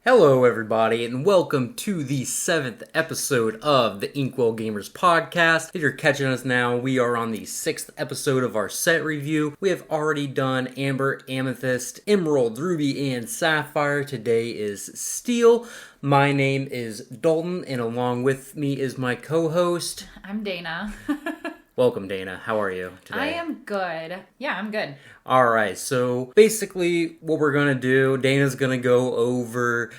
Hello, everybody, and welcome to the 7th episode of the Inkwell Gamers podcast. If you're catching us now, we are on the 6th episode of our set review. We have already done Amber, Amethyst, Emerald, Ruby, and Sapphire. Today is Steel. My name is Dalton, and along with me is my co-host. I'm Dana. Welcome, Dana. How are you today? I am good. Yeah, I'm good. Alright, so basically what we're going to do, Dana's going to go over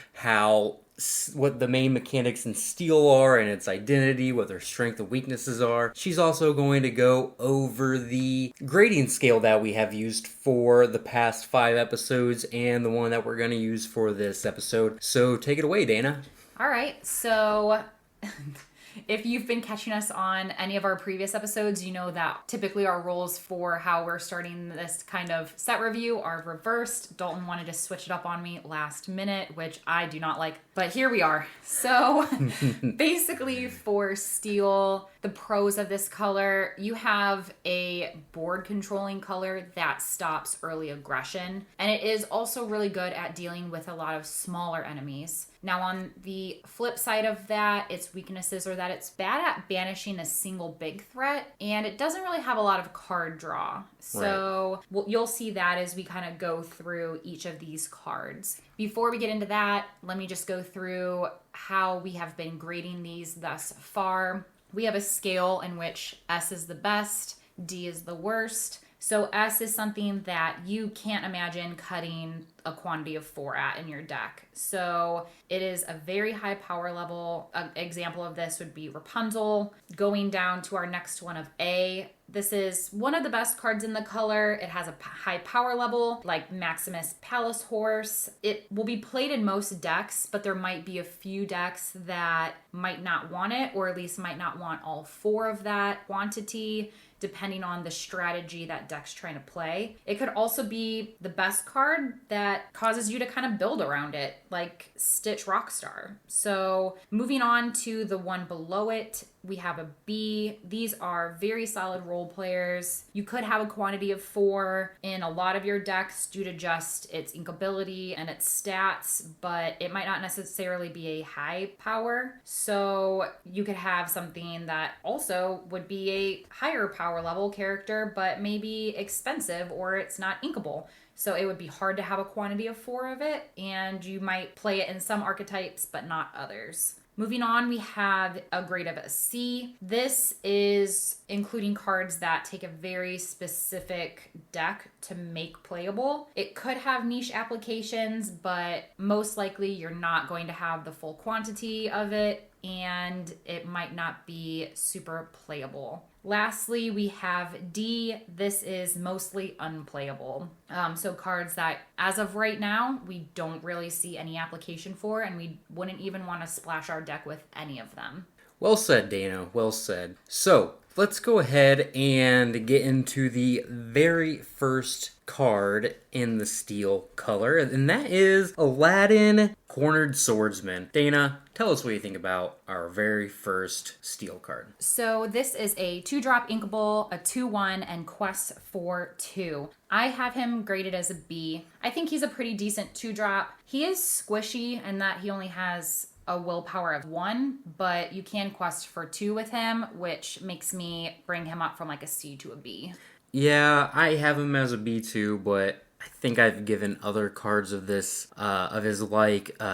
what the main mechanics in Steel are and its identity, what their strengths and weaknesses are. She's also going to go over the grading scale that we have used for the past 5 episodes and the one that we're going to use for this episode. So take it away, Dana. Alright, so if you've been catching us on any of our previous episodes, you know that typically our rules for how we're starting this kind of set review are reversed. Dalton wanted to switch it up on me last minute, which I do not like, but here we are. So basically for Steel, the pros of this color, you have a board controlling color that stops early aggression, and it is also really good at dealing with a lot of smaller enemies. Now on the flip side of that, its weaknesses are that it's bad at banishing a single big threat, and it doesn't really have a lot of card draw. So you'll see that as we kind of go through each of these cards. Before we get into that, let me just go through how we have been grading these thus far. We have a scale in which S is the best, D is the worst. So S is something that you can't imagine cutting a quantity of 4 at in your deck. So it is a very high power level. An example of this would be Rapunzel. Going down to our next one of A. This is one of the best cards in the color. It has a high power level, like Maximus Palace Horse. It will be played in most decks, but there might be a few decks that might not want it, or at least might not want all 4 of that quantity, depending on the strategy that deck's trying to play. It could also be the best card that causes you to kind of build around it, like Stitch Rockstar. So moving on to the one below it, we have a B. These are very solid role players. You could have a quantity of 4 in a lot of your decks due to just its inkability and its stats, but it might not necessarily be a high power. So you could have something that also would be a higher power level character, but maybe expensive, or it's not inkable. So it would be hard to have a quantity of 4 of it, and you might play it in some archetypes, but not others. Moving on, we have a grade of a C. This is including cards that take a very specific deck to make playable. It could have niche applications, but most likely you're not going to have the full quantity of it, and it might not be super playable. Lastly, we have D. This is mostly unplayable. So cards that, as of right now, we don't really see any application for, and we wouldn't even want to splash our deck with any of them. Well said, Dana. Well said. So, let's go ahead and get into the very first card in the Steel color, and that is Aladdin Cornered Swordsman. Dana, tell us what you think about our very first Steel card. So this is a 2-drop inkable, a 2/1, and quest for 2. I have him graded as a B. I think he's a pretty decent 2-drop. He is squishy in that he only has a willpower of 1, but you can quest for 2 with him, which makes me bring him up from like a C to a B. Yeah, I have him as a B2, but I think I've given other cards of this, of his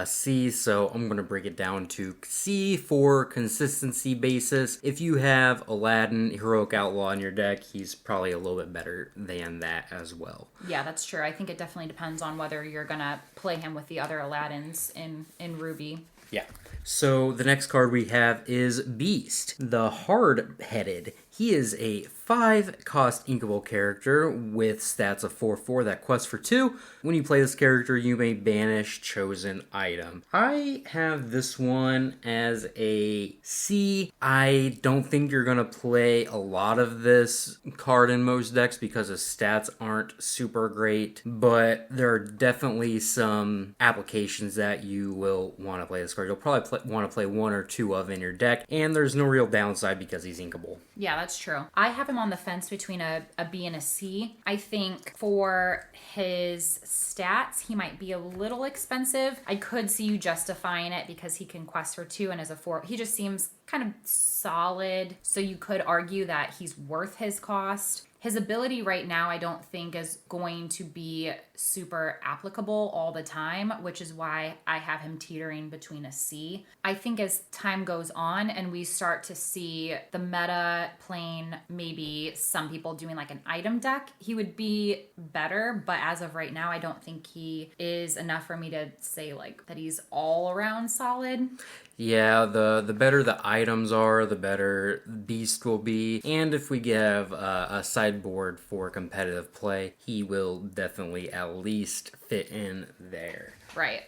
C, so I'm going to break it down to C for consistency basis. If you have Aladdin, Heroic Outlaw in your deck, he's probably a little bit better than that as well. Yeah, that's true. I think it definitely depends on whether you're going to play him with the other Aladdins in Ruby. Yeah. So the next card we have is Beast, the Hard-Headed. He is a 5-cost inkable character with stats of 4/4 that quests for 2. When you play this character, you may banish chosen item. I have this one as a C. I don't think you're going to play a lot of this card in most decks because his stats aren't super great, but there are definitely some applications that you will want to play this card. card you'll probably want to play one or two of in your deck, and there's no real downside because he's inkable. Yeah, that's true. I have him on the fence between a B and a C. I think for his stats, he might be a little expensive. I could see you justifying it because he can quest for 2 and as a 4. He just seems kind of solid. So you could argue that he's worth his cost. His ability right now, I don't think is going to be super applicable all the time, which is why I have him teetering between a C. I think as time goes on and we start to see the meta playing maybe some people doing like an item deck, he would be better. But as of right now, I don't think he is enough for me to say like that he's all around solid. Yeah, the better the items are, the better Beast will be. And if we have a sideboard for competitive play, he will definitely at least fit in there. Right.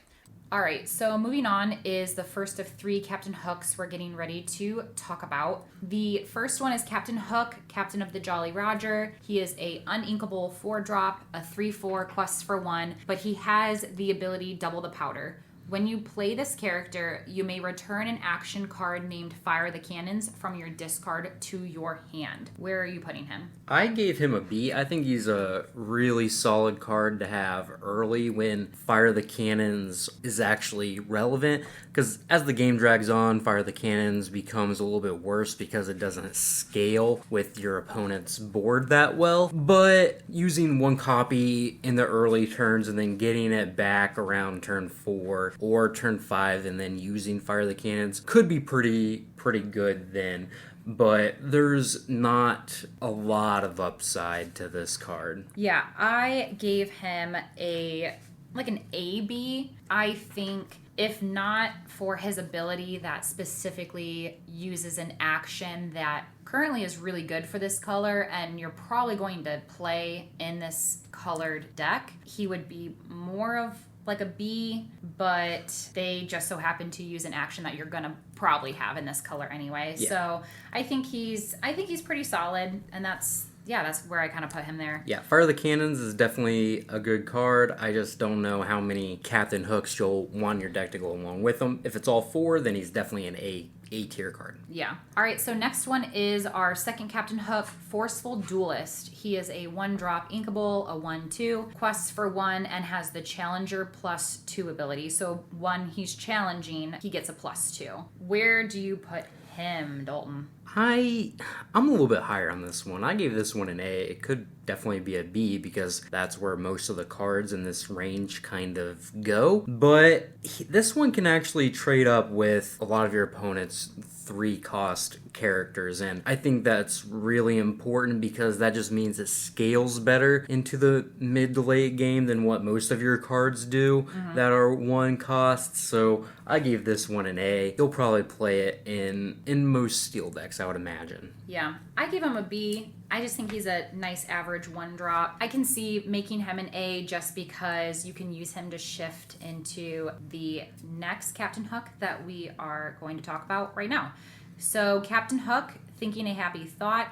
All right, so moving on is the first of 3 Captain Hooks we're getting ready to talk about. The first one is Captain Hook, Captain of the Jolly Roger. He is a uninkable 4-drop, a 3/4, quests for 1, but he has the ability Double the Powder. When you play this character, you may return an action card named Fire the Cannons from your discard to your hand. Where are you putting him? I gave him a B. I think he's a really solid card to have early when Fire the Cannons is actually relevant. Because as the game drags on, Fire the Cannons becomes a little bit worse because it doesn't scale with your opponent's board that well. But using one copy in the early turns and then getting it back around turn 4 or turn 5 and then using Fire the Cannons could be pretty good then. But there's not a lot of upside to this card. Yeah, I gave him an AB. I think if not for his ability that specifically uses an action that currently is really good for this color and you're probably going to play in this colored deck, he would be more of like a B, but they just so happen to use an action that you're gonna probably have in this color anyway. Yeah. So I think he's pretty solid, and that's where I kind of put him there. Yeah, Fire the Cannons is definitely a good card. I just don't know how many Captain Hooks you'll want your deck to go along with him. If it's all 4, then he's definitely an A tier card. Yeah. All right, so next one is our second Captain Hook, Forceful Duelist. He is a 1-drop inkable, a 1/2, quests for 1, and has the Challenger +2 ability. So when he's challenging, he gets a +2. Where do you put him, Dalton? I'm a little bit higher on this one. I gave this one an A. It could definitely be a B because that's where most of the cards in this range kind of go. But this one can actually trade up with a lot of your opponent's 3-cost characters, and I think that's really important because that just means it scales better into the mid to late game than what most of your cards do that are 1 cost. So I gave this one an A. You'll probably play it in most steel decks, I would imagine. Yeah, I gave him a B. I just think he's a nice average 1-drop. I can see making him an A just because you can use him to shift into the next Captain Hook that we are going to talk about right now. So Captain Hook, Thinking a Happy Thought,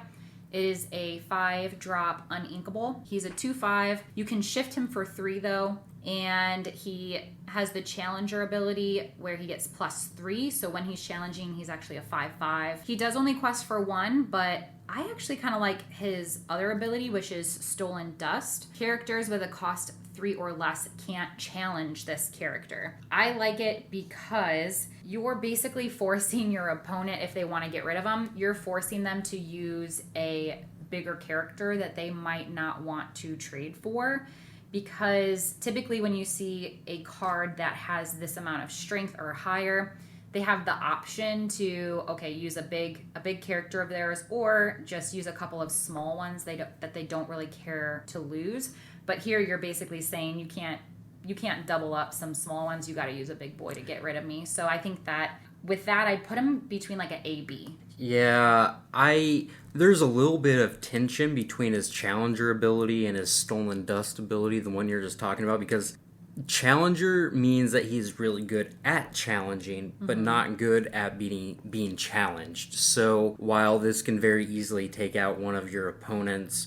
is a 5-drop uninkable. He's a 2/5. You can shift him for 3 though, and he has the Challenger ability where he gets +3. So when he's challenging, he's actually a 5/5. He does only quest for 1, but I actually kind of like his other ability, which is Stolen Dust. Characters with a cost 3 or less can't challenge this character. I like it because you're basically forcing your opponent, if they want to get rid of them, you're forcing them to use a bigger character that they might not want to trade for. Because typically when you see a card that has this amount of strength or higher, they have the option to, use a big character of theirs or just use a couple of small ones that they don't really care to lose. But here you're basically saying you can't double up some small ones. You got to use a big boy to get rid of me. So I think that with that, I put him between like an A-B. Yeah, there's a little bit of tension between his Challenger ability and his Stolen Dust ability, the one you're just talking about, because Challenger means that he's really good at challenging, but not good at being challenged. So while this can very easily take out one of your opponent's,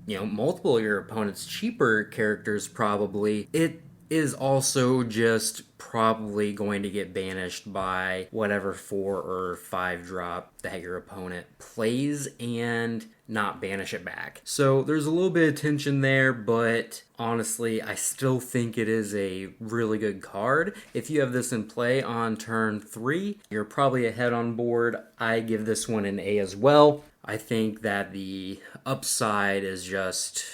multiple of your opponent's cheaper characters probably, it is also just probably going to get banished by whatever 4 or 5 drop that your opponent plays and not banish it back. So there's a little bit of tension there, but honestly, I still think it is a really good card. If you have this in play on turn 3, you're probably ahead on board. I give this one an A as well. I think that the upside is just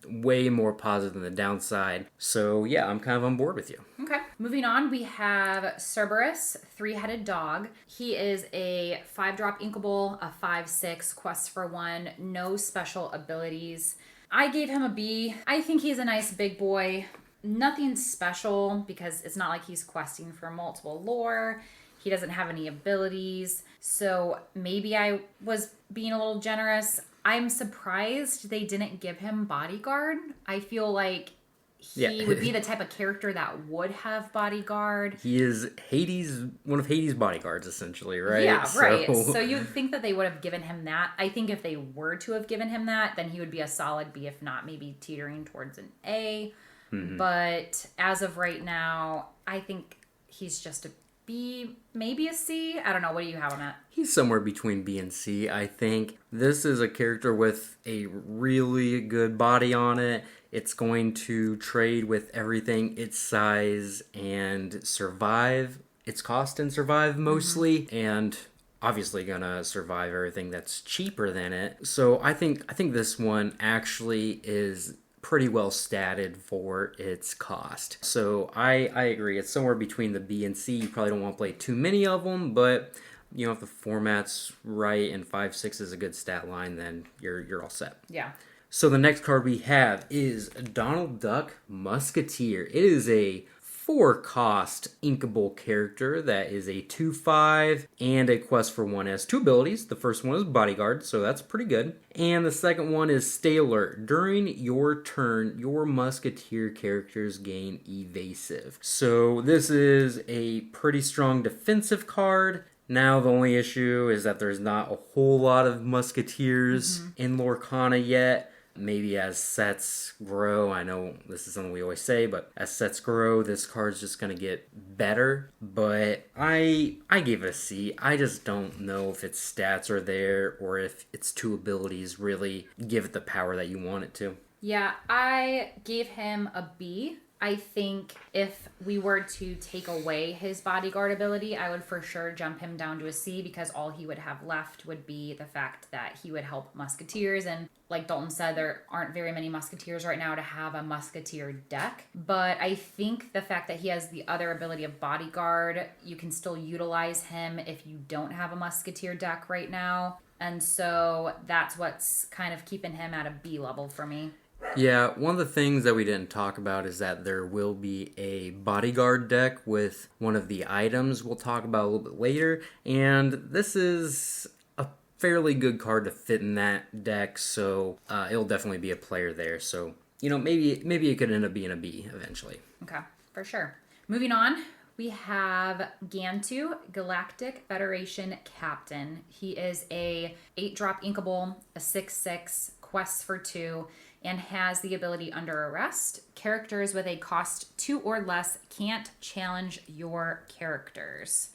way more positive than the downside. So yeah, I'm kind of on board with you. Okay. Moving on, we have Cerberus, 3-headed dog. He is a 5-drop inkable, a 5/6, quest for 1, no special abilities. I gave him a B. I think he's a nice big boy. Nothing special because it's not like he's questing for multiple lore. He doesn't have any abilities. So maybe I was being a little generous. I'm surprised they didn't give him bodyguard. I feel like he would be the type of character that would have bodyguard. He is Hades, one of Hades' bodyguards, essentially, right? Yeah, right. So you'd think that they would have given him that. I think if they were to have given him that, then he would be a solid B, if not maybe teetering towards an A. Mm-hmm. But as of right now, I think he's just a B, maybe a C. I don't know. What do you have on that? He's somewhere between B and C, I think. This is a character with a really good body on it. It's going to trade with everything, its size and survive. Its cost and survive mostly. Mm-hmm. And obviously gonna survive everything that's cheaper than it. So I think this one actually is pretty well statted for its cost. So I agree. It's somewhere between the B and C. You probably don't want to play too many of them, but you know, if the format's right and 5/6 is a good stat line, then you're all set. Yeah. So the next card we have is Donald Duck Musketeer. It is a 4-cost inkable character that is a 2/5 and a quest for 1. It has 2 abilities. The first one is Bodyguard, so that's pretty good. And the second one is Stay Alert. During your turn, your Musketeer characters gain Evasive. So this is a pretty strong defensive card. Now the only issue is that there's not a whole lot of Musketeers in Lorcana yet. Maybe as sets grow, I know this is something we always say, but as sets grow, this card's just going to get better. But I gave it a C. I just don't know if its stats are there or if its 2 abilities really give it the power that you want it to. Yeah, I gave him a B. I think if we were to take away his bodyguard ability, I would for sure jump him down to a C because all he would have left would be the fact that he would help Musketeers. And like Dalton said, there aren't very many Musketeers right now to have a Musketeer deck. But I think the fact that he has the other ability of bodyguard, you can still utilize him if you don't have a Musketeer deck right now. And so that's what's kind of keeping him at a B level for me. Yeah, one of the things that we didn't talk about is that there will be a bodyguard deck with one of the items we'll talk about a little bit later, and this is a fairly good card to fit in that deck, so it'll definitely be a player there. So, you know, maybe it could end up being a B eventually. Okay, for sure. Moving on, we have Gantu, Galactic Federation Captain. He is a 8-drop inkable, a 6/6, quest for 2, and has the ability Under Arrest. Characters with a cost 2 or less can't challenge your characters.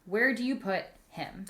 Where do you put him?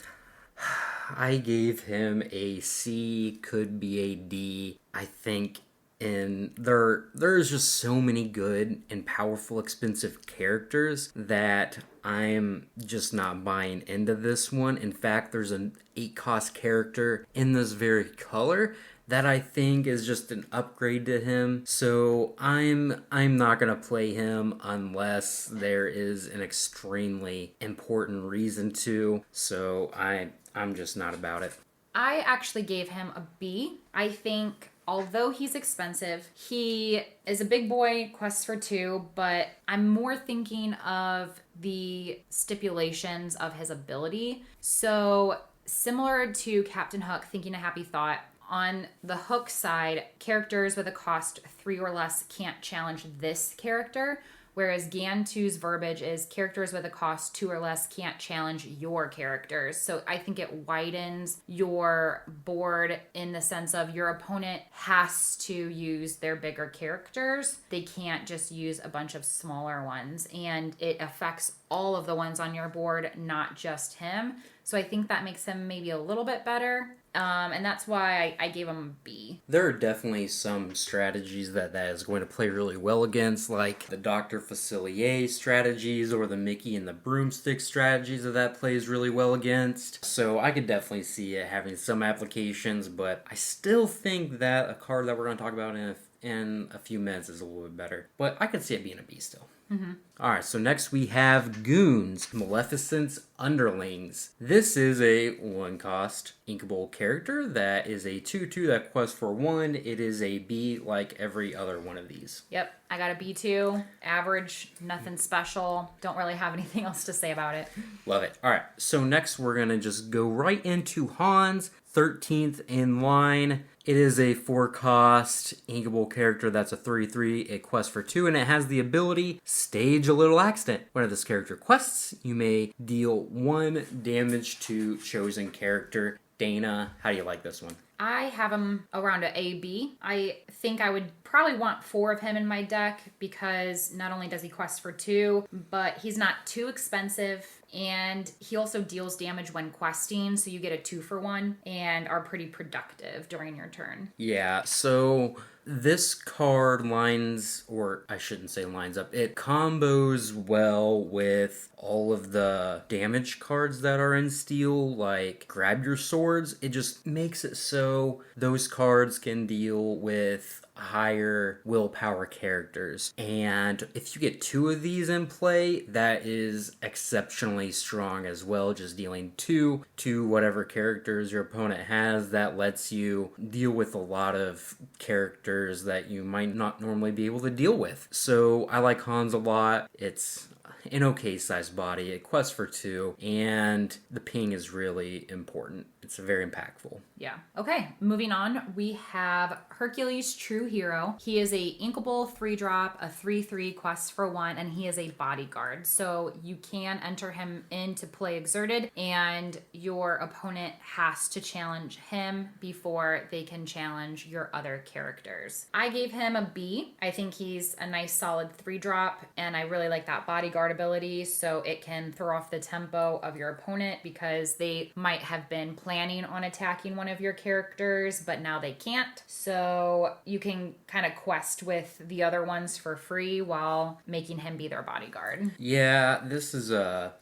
I gave him a C, could be a D. I think there's just so many good and powerful, expensive characters that I'm just not buying into this one. In fact, there's an 8-cost character in this very color that I think is just an upgrade to him. So I'm not gonna play him unless there is an extremely important reason to. So I'm just not about it. I actually gave him a B. I think although he's expensive, he is a big boy, quests for 2, but I'm more thinking of the stipulations of his ability. So similar to Captain Hook, Thinking a Happy Thought, on the Hook side, characters with a cost 3 or less can't challenge this character, whereas Gan2's verbiage is characters with a cost 2 or less can't challenge your characters. So I think it widens your board in the sense of your opponent has to use their bigger characters. They can't just use a bunch of smaller ones, and it affects all of the ones on your board, not just him. So I think that makes him maybe a little bit better. And that's why I gave him a B. There are definitely some strategies that is going to play really well against, like the Dr. Facilier strategies or the Mickey and the Broomstick strategies that plays really well against. So I could definitely see it having some applications, but I still think that a card that we're going to talk about in a few minutes is a little bit better. But I could see it being a B still. Mm-hmm. Alright, so next we have Goons, Maleficent's Underlings. This is a 1-cost inkable character that is a 2/2 that quests for 1. It is a B like every other one of these. Yep, I got a B2. Average, nothing special. Don't really have anything else to say about it. Love it. Alright, so next we're going to just go right into Hans, 13th in line. It is a 4-cost inkable character that's a 3/3. It quests for 2, and it has the ability Stage a Little Accident. When this character quests, you may deal 1 damage to chosen character. Dana, how do you like this one? I have him around an AB. I think I would probably want 4 of him in my deck because not only does he quest for 2, but he's not too expensive, and he also deals damage when questing, so you get a 2-for-1 and are pretty productive during your turn. Yeah, so this card lines, or I shouldn't say lines up, it combos well with all of the damage cards that are in Steel, like Grab Your Swords. It just makes it so those cards can deal with higher willpower characters, and if you get 2 of these in play, that is exceptionally strong as well. Just dealing 2 to whatever characters your opponent has, that lets you deal with a lot of characters that you might not normally be able to deal with. So I like Hans a lot. It's an okay sized body. It quests for 2, and the ping is really important. It's very impactful. Yeah. Okay, moving on, we have Hercules True Hero. He is a inkable 3-drop, a 3/3 quest for 1, and he is a bodyguard. So you can enter him into play exerted, and your opponent has to challenge him before they can challenge your other characters. I gave him a B. I think he's a nice solid 3-drop, and I really like that bodyguard ability, so it can throw off the tempo of your opponent because they might have been planning on attacking one of your characters, but now they can't. So you can kind of quest with the other ones for free while making him be their bodyguard. Yeah, this is a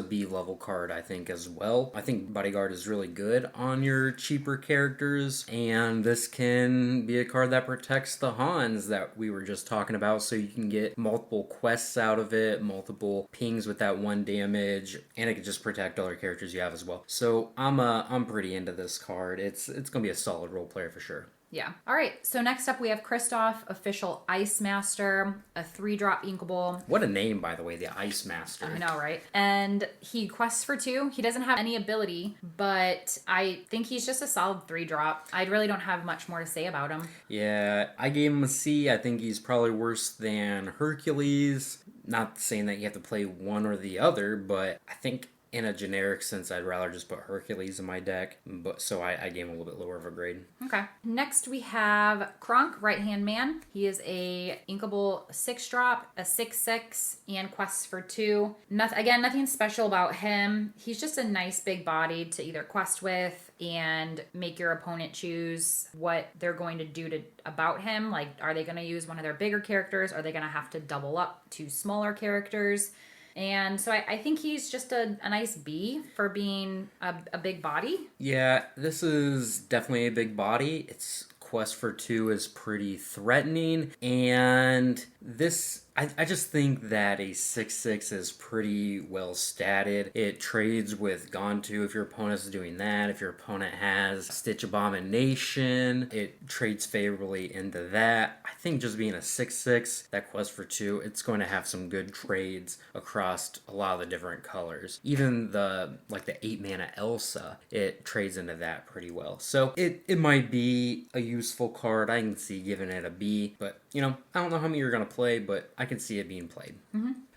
B level card, I think, as well. I think bodyguard is really good on your cheaper characters, and this can be a card that protects the Hans that we were just talking about, so you can get multiple quests out of it, multiple pings with that 1 damage, and it can just protect other characters you have as well. So I'm pretty into this card. It's gonna be a solid role player for sure. Yeah. All right. So next up we have Kristoff, Official Ice Master, a 3-drop inkable. What a name, by the way, the Ice Master. I know, right? And he quests for 2. He doesn't have any ability, but I think he's just a solid 3-drop. I really don't have much more to say about him. Yeah, I gave him a C. I think he's probably worse than Hercules. Not saying that you have to play one or the other, but I think in a generic sense, I'd rather just put Hercules in my deck, but so I gave him a little bit lower of a grade. Okay. Next we have Kronk, Right Hand Man. He is a inkable 6-drop, a 6/6, and quests for 2. Nothing special about him. He's just a nice big body to either quest with and make your opponent choose what they're going to do about him. Like, are they going to use one of their bigger characters? Are they going to have to double up to smaller characters? And so I think he's just a nice B for being a big body. Yeah, this is definitely a big body. Its quest for 2 is pretty threatening, and this I just think that a 6/6 is pretty well statted. It trades with Gone To if your opponent's doing that. If your opponent has Stitch Abomination, it trades favorably into that. I think just being a 6/6, that quest for 2, it's going to have some good trades across a lot of the different colors. Even the 8 mana Elsa, it trades into that pretty well. So it might be a useful card. I can see giving it a B, but I don't know how many you're going to play, but I can see it being played.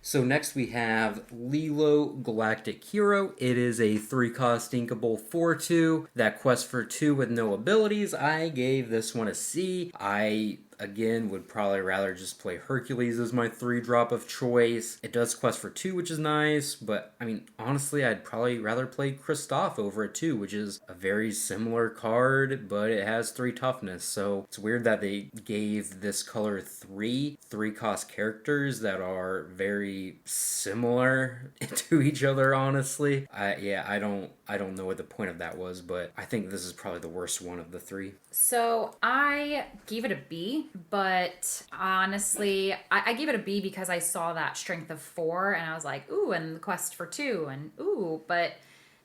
So next we have Lilo Galactic Hero. It is a 3-cost inkable 4/2 that quests for 2 with no abilities. I gave this one a C. I, again, would probably rather just play Hercules as my 3-drop of choice. It does quest for 2, which is nice, but, honestly, I'd probably rather play Kristoff over it too, which is a very similar card, but it has 3 toughness, so it's weird that they gave this color 3-cost characters that are very similar to each other, honestly. I don't know what the point of that was, but I think this is probably the worst one of the 3. So I gave it a B, but honestly, I gave it a B because I saw that strength of 4 and I was like, ooh, and the quest for 2 and ooh, but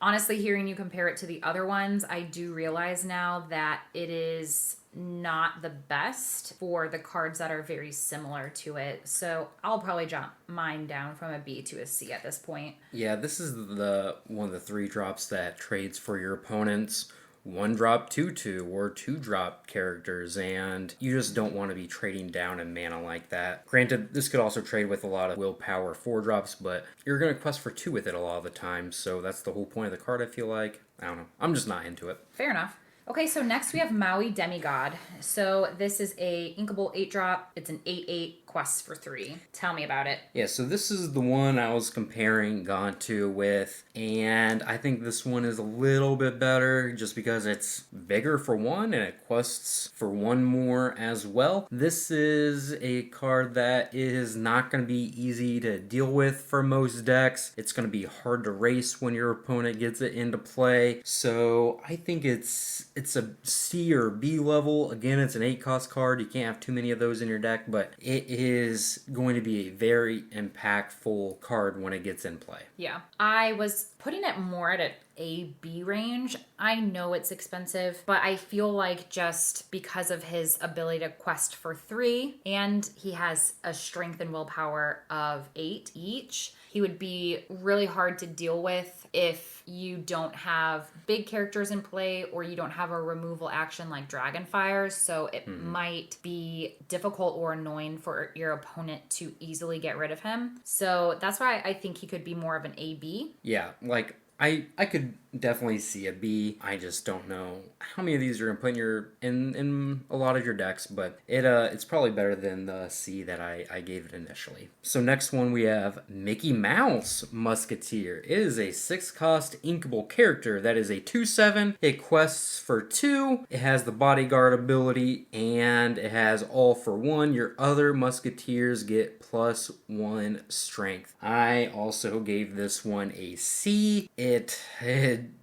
honestly, hearing you compare it to the other ones, I do realize now that it is not the best for the cards that are very similar to it. So I'll probably jump mine down from a B to a C at this point. Yeah, this is the one of the 3 drops that trades for your opponent's 1-drop 2/2 or 2-drop characters, and you just don't want to be trading down in mana like that. Granted, this could also trade with a lot of willpower 4-drops, but you're going to quest for 2 with it a lot of the time, so that's the whole point of the card, I feel like. I don't know. I'm just not into it. Fair enough. Okay, so next we have Maui Demigod. So this is a inkable 8-drop. It's an 8/8 quest for 3. Tell me about it. Yeah, so this is the one I was comparing Gontu with, and I think this one is a little bit better just because it's bigger for 1 and it quests for 1 more as well. This is a card that is not going to be easy to deal with for most decks. It's going to be hard to race when your opponent gets it into play, so I think it's a C or B level. Again, it's an 8-cost card. You can't have too many of those in your deck, but it is going to be a very impactful card when it gets in play. Yeah. I was putting it more at an A-B range. I know it's expensive, but I feel like just because of his ability to quest for 3, and he has a strength and willpower of 8 each, he would be really hard to deal with if you don't have big characters in play or you don't have a removal action like Dragonfire, so it might be difficult or annoying for your opponent to easily get rid of him. So that's why I think he could be more of an A-B. Yeah, like I could definitely see a B. I just don't know how many of these you're gonna put in a lot of your decks, but it's probably better than the C that I gave it initially. So next one we have Mickey Mouse Musketeer. It is a 6-cost inkable character that is a 2/7. It quests for 2. It has the bodyguard ability and it has all for 1. Your other musketeers get +1 strength. I also gave this one a C.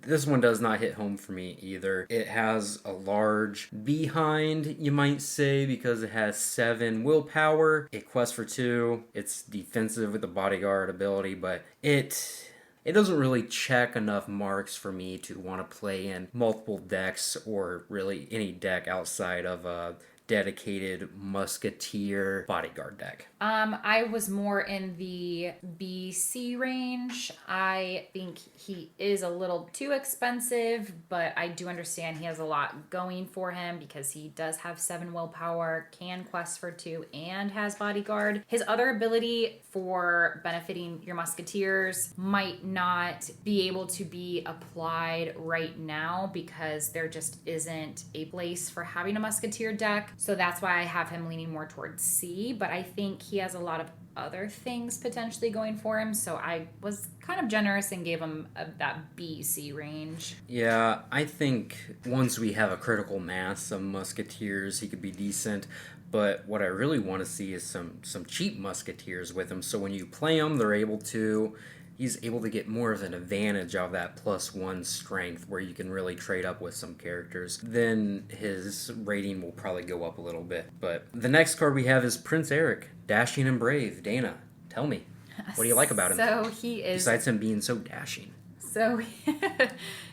This one does not hit home for me either. It has a large behind, you might say, because it has 7 willpower. It quests for 2. It's defensive with the bodyguard ability, but it doesn't really check enough marks for me to want to play in multiple decks or really any deck outside of a dedicated musketeer bodyguard deck. I was more in the BC range. I think he is a little too expensive, but I do understand he has a lot going for him because he does have 7 willpower, can quest for 2, and has bodyguard. His other ability for benefiting your musketeers might not be able to be applied right now because there just isn't a place for having a musketeer deck. So that's why I have him leaning more towards C, but I think he has a lot of other things potentially going for him, so I was kind of generous and gave him that B-C range. Yeah, I think once we have a critical mass of musketeers, he could be decent, but what I really want to see is some cheap musketeers with him, so when you play him, he's able to get more of an advantage of that +1 strength where you can really trade up with some characters. Then his rating will probably go up a little bit. But the next card we have is Prince Eric, Dashing and Brave. Dana, tell me, what do you like about him? So he is... Besides him being so dashing. So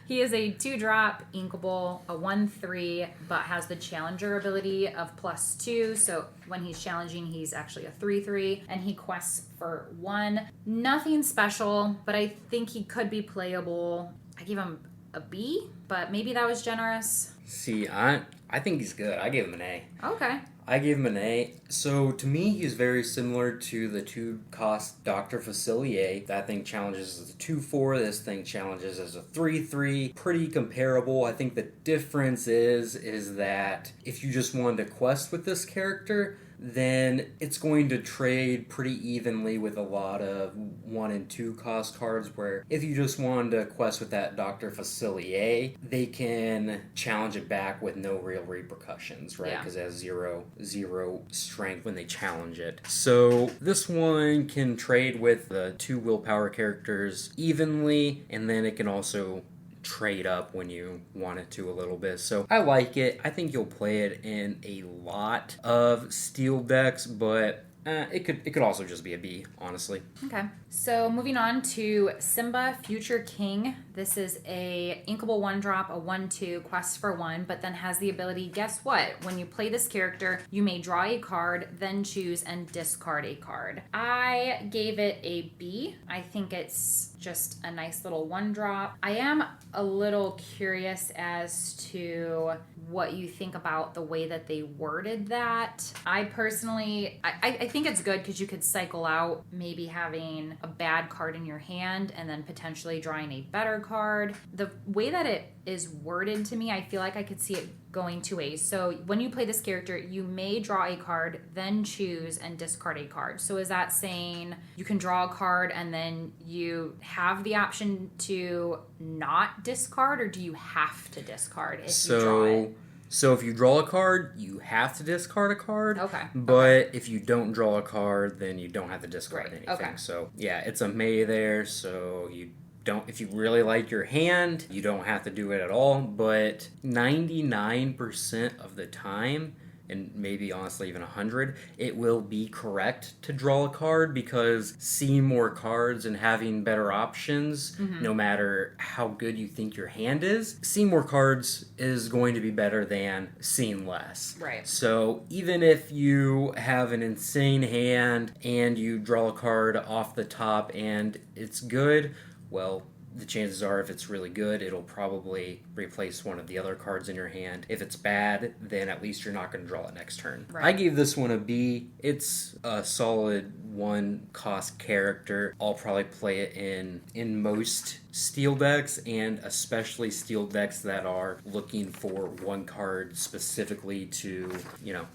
he is a 2-drop inkable, a 1/3, but has the challenger ability of +2. So when he's challenging, he's actually a 3/3, and he quests for 1. Nothing special, but I think he could be playable. I gave him a B, but maybe that was generous. See, I think he's good. I gave him an A. Okay. I gave him an A. So to me, he's very similar to the 2-cost Dr. Facilier. That thing challenges as a 2/4. This thing challenges as a 3/3. Pretty comparable. I think the difference is that if you just wanted to quest with this character, then it's going to trade pretty evenly with a lot of 1 and 2 cost cards, where if you just wanted to quest with that Dr. Facilier, they can challenge it back with no real repercussions, right? Because it has zero strength when they challenge it. So this one can trade with the 2 willpower characters evenly, and then it can also trade up when you want it to a little bit. So I like it. I think you'll play it in a lot of steel decks, but it could also just be a B, honestly. Okay. So moving on to Simba, Future King. This is a inkable 1-drop, a 1/2, quest for 1, but then has the ability, guess what? When you play this character, you may draw a card, then choose and discard a card. I gave it a B. I think it's just a nice little 1-drop. I am a little curious as to what you think about the way that they worded that. I personally, I think it's good because you could cycle out maybe having a bad card in your hand and then potentially drawing a better card. The way that it is worded to me, I feel like I could see it going 2 ways. So when you play this character, you may draw a card, then choose and discard a card. So is that saying you can draw a card and then you have the option to not discard, or do you have to discard if you draw it? So if you draw a card, you have to discard a card. Okay. But if you don't draw a card, then you don't have to discard anything. Okay. So yeah, it's a may there. So you don't, if you really like your hand, you don't have to do it at all. But 99% of the time, and maybe honestly even 100, it will be correct to draw a card, because seeing more cards and having better options, no matter how good you think your hand is, seeing more cards is going to be better than seeing less. Right. So even if you have an insane hand and you draw a card off the top and it's good, well, the chances are, if it's really good, it'll probably replace one of the other cards in your hand. If it's bad, then at least you're not going to draw it next turn. Right. I gave this one a B. It's a solid 1-cost character. I'll probably play it in most steel decks, and especially steel decks that are looking for 1 card specifically to,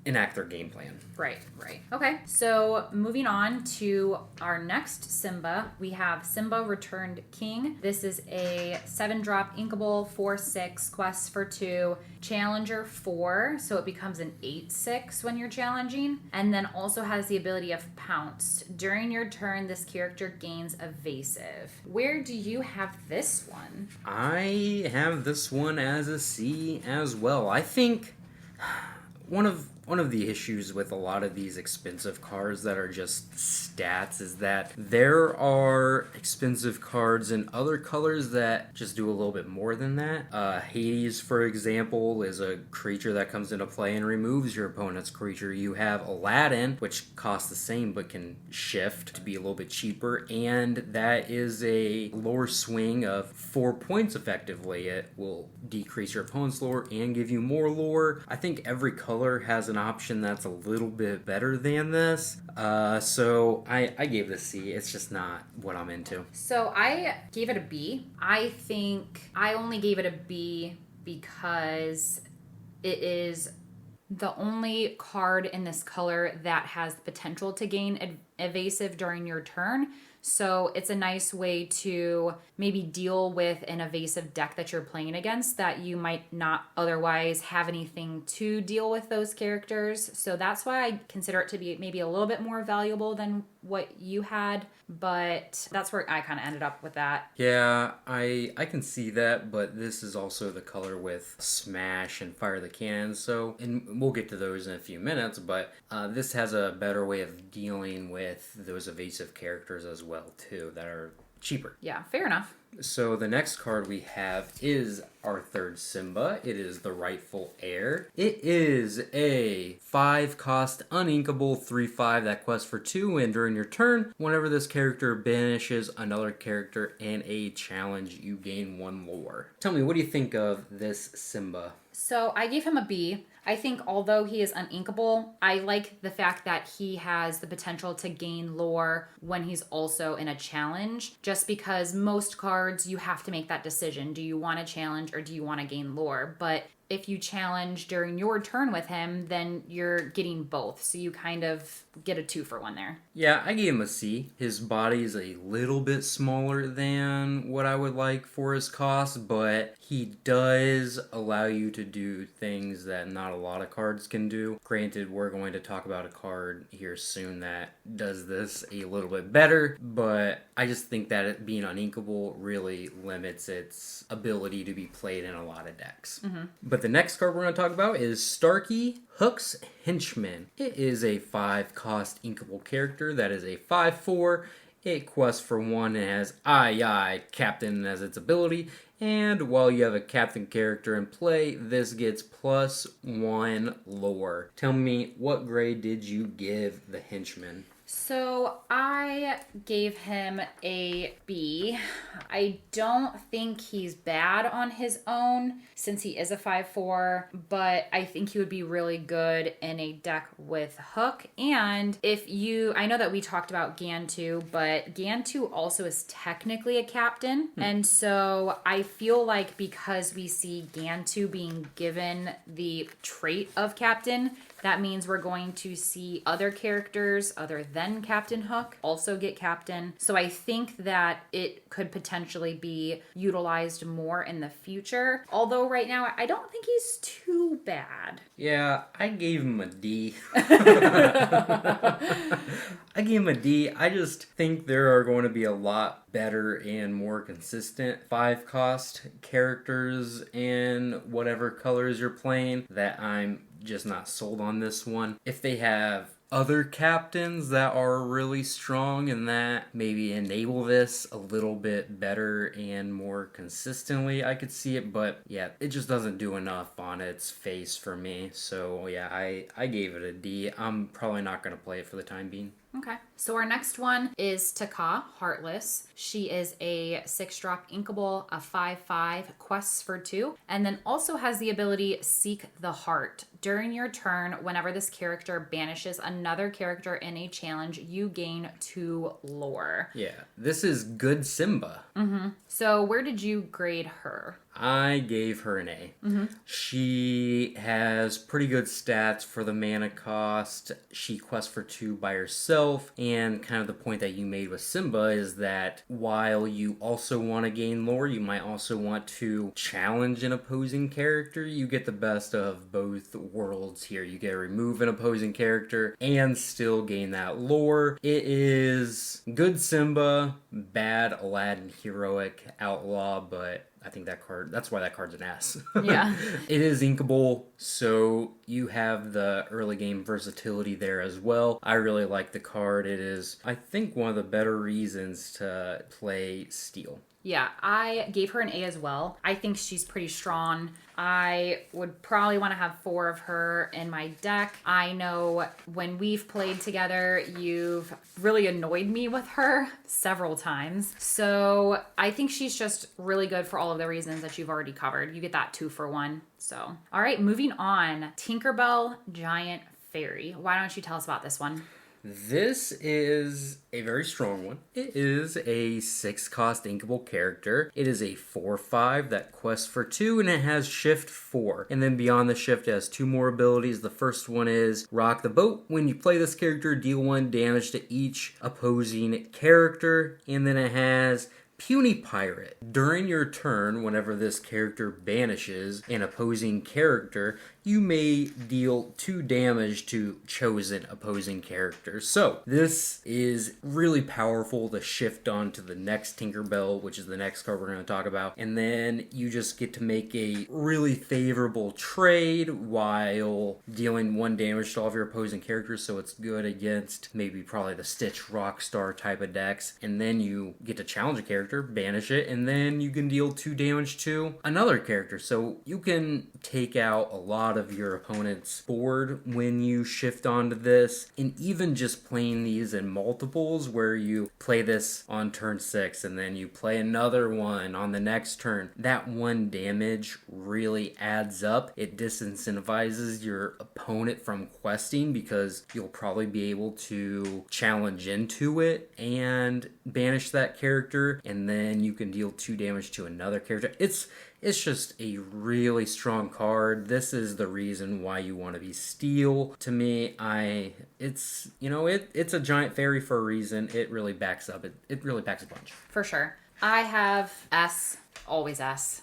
enact their game plan. Right. Okay, so moving on to our next Simba, we have Simba Returned King. This is a 7-drop inkable 4/6, quest for 2, challenger 4, so it becomes an 8/6 when you're challenging, and then also has the ability of pounce. During your turn, this character gains evasive. Where do you have this one? I have this one as a C as well. I think one of the issues with a lot of these expensive cards that are just stats is that there are expensive cards in other colors that just do a little bit more than that. Hades, for example, is a creature that comes into play and removes your opponent's creature. You have Aladdin, which costs the same but can shift to be a little bit cheaper, and that is a lore swing of 4 points effectively. It will decrease your opponent's lore and give you more lore. I think every color has an option that's a little bit better than this. So I gave this C. It's just not what I'm into. So I gave it a B. I think I only gave it a B because it is the only card in this color that has the potential to gain evasive during your turn. So it's a nice way to maybe deal with an evasive deck that you're playing against that you might not otherwise have anything to deal with those characters. So that's why I consider it to be maybe a little bit more valuable than what you had, but that's where I kind of ended up with that. Yeah, I can see that, but this is also the color with Smash and Fire the Cannon, so, and we'll get to those in a few minutes, but this has a better way of dealing with those evasive characters as well, too, that are cheaper. Yeah, fair enough. So the next card we have is our third Simba. It is the Rightful Heir. It is a 5-cost uninkable 3/5 that quests for 2, and during your turn, whenever this character banishes another character in a challenge, you gain 1 lore. Tell me, what do you think of this Simba? So I gave him a B. I think although he is uninkable, I like the fact that he has the potential to gain lore when he's also in a challenge, just because most cards you have to make that decision. Do you want to challenge or do you want to gain lore? But if you challenge during your turn with him, then you're getting both. So you kind of get a 2-for-1 there. Yeah, I gave him a C. His body is a little bit smaller than what I would like for his cost, but he does allow you to do things that not a lot of cards can do. Granted, we're going to talk about a card here soon that does this a little bit better, but I just think that it being uninkable really limits its ability to be played in a lot of decks. But the next card we're going to talk about is Starkey, Hook's Henchman. It is a 5-cost inkable character that is a 5/4. It quests for 1 and has Aye Captain as its ability. And while you have a captain character in play, this gets +1 lore. Tell me, what grade did you give the Henchman? So I gave him a B. I don't think he's bad on his own since he is a 5/4, but I think he would be really good in a deck with Hook. And I know that we talked about Gantu, but Gantu also is technically a captain. And so I feel like because we see Gantu being given the trait of captain, that means we're going to see other characters other than Captain Hook also get captain. So I think that it could potentially be utilized more in the future. Although right now, I don't think he's too bad. Yeah, I gave him a D. I gave him a D. I just think there are going to be a lot better and more consistent 5-cost characters in whatever colors you're playing that I'm just not sold on this one. If they have other captains that are really strong and that maybe enable this a little bit better and more consistently, I could see it, but yeah, it just doesn't do enough on its face for me. So yeah, I gave it a D. I'm probably not going to play it for the time being. Okay. So our next one is Taka, Heartless. She is a 6-drop inkable, a 5/5, quests for 2, and then also has the ability Seek the Heart. During your turn, whenever this character banishes another character in a challenge, you gain 2 lore. Yeah, this is good Simba. So where did you grade her? I gave her an A. She has pretty good stats for the mana cost. She quests for 2 by herself. And kind of the point that you made with Simba is that while you also want to gain lore, you might also want to challenge an opposing character. You get the best of both worlds here. You get to remove an opposing character and still gain that lore. It is good Simba, bad Aladdin Heroic Outlaw, but I think that's why that card's an S. Yeah. It is inkable, so you have the early game versatility there as well. I really like the card. It is, I think, one of the better reasons to play Steel. Yeah, I gave her an A as well. I think she's pretty strong. I would probably want to have 4 of her in my deck. I know when we've played together, you've really annoyed me with her several times. So I think she's just really good for all of the reasons that you've already covered. You get that 2-for-1. So, all right, moving on. Tinkerbell Giant Fairy. Why don't you tell us about this one? This is a very strong one. It is a 6-cost inkable character. It is a 4/5 that quests for 2, and it has shift 4. And then beyond the shift, it has 2 more abilities. The first one is Rock the Boat. When you play this character, deal 1 damage to each opposing character. And then it has Puny Pirate. During your turn, whenever this character banishes an opposing character, you may deal 2 damage to chosen opposing characters. So this is really powerful to shift on to the next Tinkerbell, which is the next card we're going to talk about. And then you just get to make a really favorable trade while dealing 1 damage to all of your opposing characters. So it's good against maybe probably the Stitch Rockstar type of decks. And then you get to challenge a character, banish it, and then you can deal 2 damage to another character. So you can take out a lot lot of your opponent's board when you shift onto this. And even just playing these in multiples where you play this on turn 6 and then you play another one on the next turn, that one damage really adds up. It disincentivizes your opponent from questing because you'll probably be able to challenge into it and banish that character, and then you can deal 2 damage to another character. It's just a really strong card. This is the reason why you want to be Steel. To me, it's a giant fairy for a reason. It really backs up. It really backs a bunch. For sure. I have S, always S.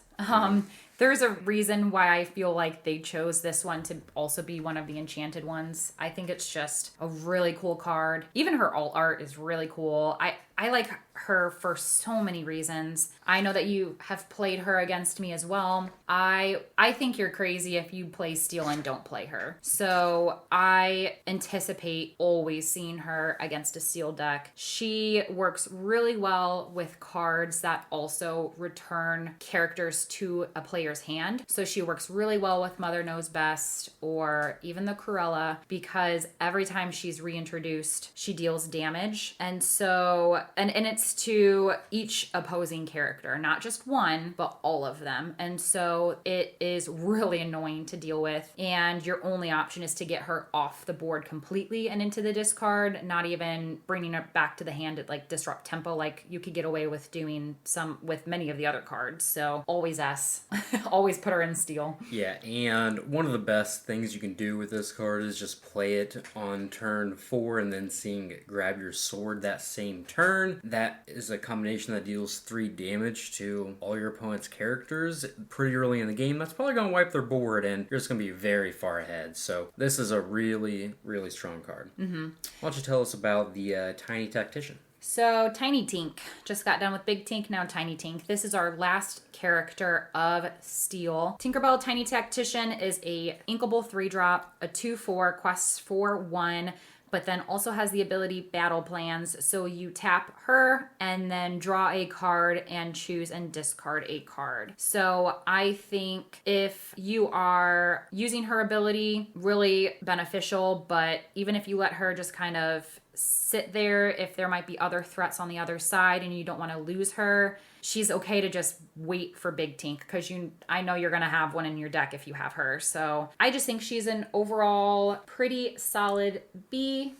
There's a reason why I feel like they chose this one to also be one of the enchanted ones. I think it's just a really cool card. Even her alt art is really cool. I like her for so many reasons. I know that you have played her against me as well. I think you're crazy if you play Steel and don't play her. So I anticipate always seeing her against a Steel deck. She works really well with cards that also return characters to a player's hand. So she works really well with Mother Knows Best or even the Cruella, because every time she's reintroduced, she deals damage. And so and it's to each opposing character, not just one, but all of them. And so it is really annoying to deal with. And your only option is to get her off the board completely and into the discard, not even bringing her back to the hand at like disrupt tempo, like you could get away with doing some with many of the other cards. So always S. Always put her in Steel. Yeah, and one of the best things you can do with this card is just play it on turn 4 and then seeing it grab your sword that same turn. That is a combination that deals 3 damage to all your opponent's characters pretty early in the game. That's probably going to wipe their board, and you're just going to be very far ahead. So this is a really, really strong card. Mm-hmm. Why don't you tell us about the Tiny Tactician? So Tiny Tink, just got done with Big Tink, now Tiny Tink. This is our last character of Steel. Tinkerbell Tiny Tactician is a inkable 3-drop, a 2/4, quests for 1, but then also has the ability Battle Plans. So you tap her and then draw a card and choose and discard a card. So I think if you are using her ability, really beneficial, but even if you let her just kind of sit there, if there might be other threats on the other side and you don't want to lose her, she's okay to just wait for Big Tink, because I know you're going to have one in your deck if you have her. So I just think she's an overall pretty solid B.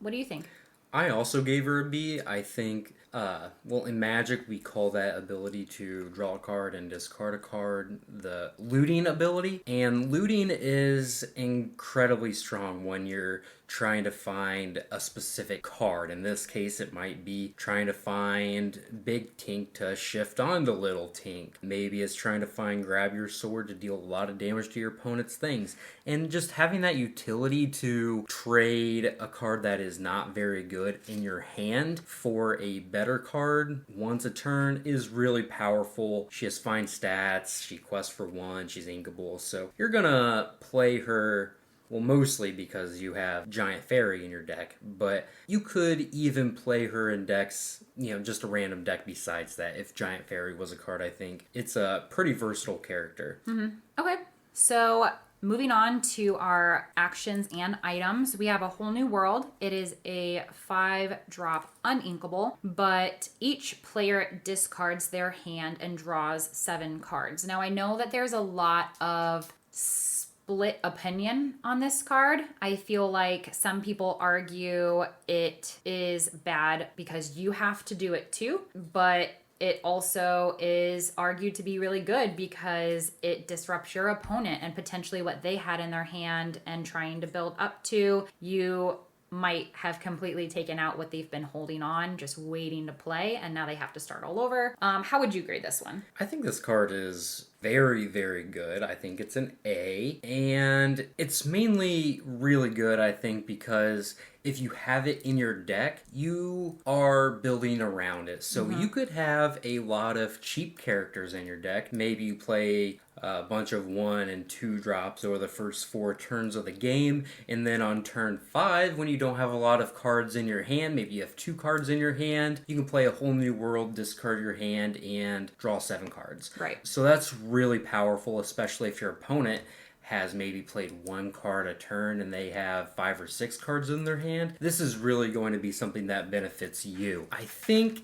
What do you think? I also gave her a B. I think, in Magic, we call that ability to draw a card and discard a card the looting ability. And looting is incredibly strong when you're trying to find a specific card. In this case, it might be trying to find Big Tink to shift on to Little Tink. Maybe it's trying to find Grab Your Sword to deal a lot of damage to your opponent's things. And just having that utility to trade a card that is not very good in your hand for a better card once a turn is really powerful. She has fine stats, she quests for 1, she's inkable, so you're gonna play her. Well, mostly because you have Giant Fairy in your deck, but you could even play her in decks, just a random deck besides that. If Giant Fairy was a card, I think it's a pretty versatile character. Mm-hmm. Okay, so moving on to our actions and items, we have a Whole New World. It is a 5-drop uninkable, but each player discards their hand and draws 7 cards. Now, I know that there's a lot of split opinion on this card. I feel like some people argue it is bad because you have to do it too, but it also is argued to be really good because it disrupts your opponent and potentially what they had in their hand and trying to build up to. You might have completely taken out what they've been holding on, just waiting to play, and now they have to start all over. How would you grade this one? I think this card is very, very good. I think it's an A, and it's mainly really good, I think, because if you have it in your deck, you are building around it. So you could have a lot of cheap characters in your deck. Maybe you play a bunch of 1 and 2 drops over the first 4 turns of the game, and then on turn 5, when you don't have a lot of cards in your hand, maybe you have 2 cards in your hand, you can play a Whole New World, discard your hand, and draw 7 cards. Right. So that's really powerful, especially if your opponent has maybe played one card a turn and they have 5 or 6 cards in their hand, this is really going to be something that benefits you. I think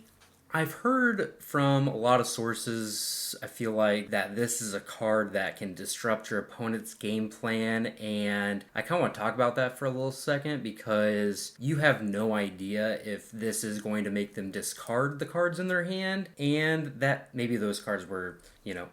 I've heard from a lot of sources, I feel like, that this is a card that can disrupt your opponent's game plan, and I kind of want to talk about that for a little second because you have no idea if this is going to make them discard the cards in their hand, and that maybe those cards were,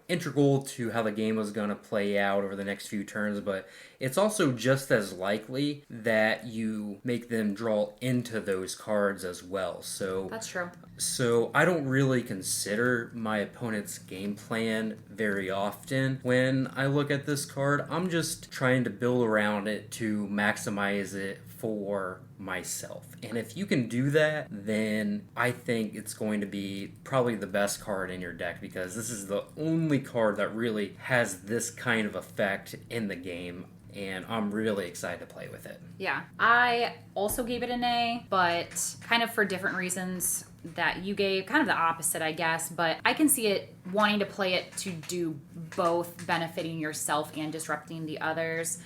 integral to how the game was going to play out over the next few turns, but it's also just as likely that you make them draw into those cards as well. So that's true. So I don't really consider my opponent's game plan very often when I look at this card. I'm just trying to build around it to maximize it for myself. And if you can do that, then I think it's going to be probably the best card in your deck because this is the only card that really has this kind of effect in the game. And I'm really excited to play with it. Yeah. I also gave it an A, but kind of for different reasons that you gave. Kind of the opposite, I guess. But I can see it wanting to play it to do both benefiting yourself and disrupting the others.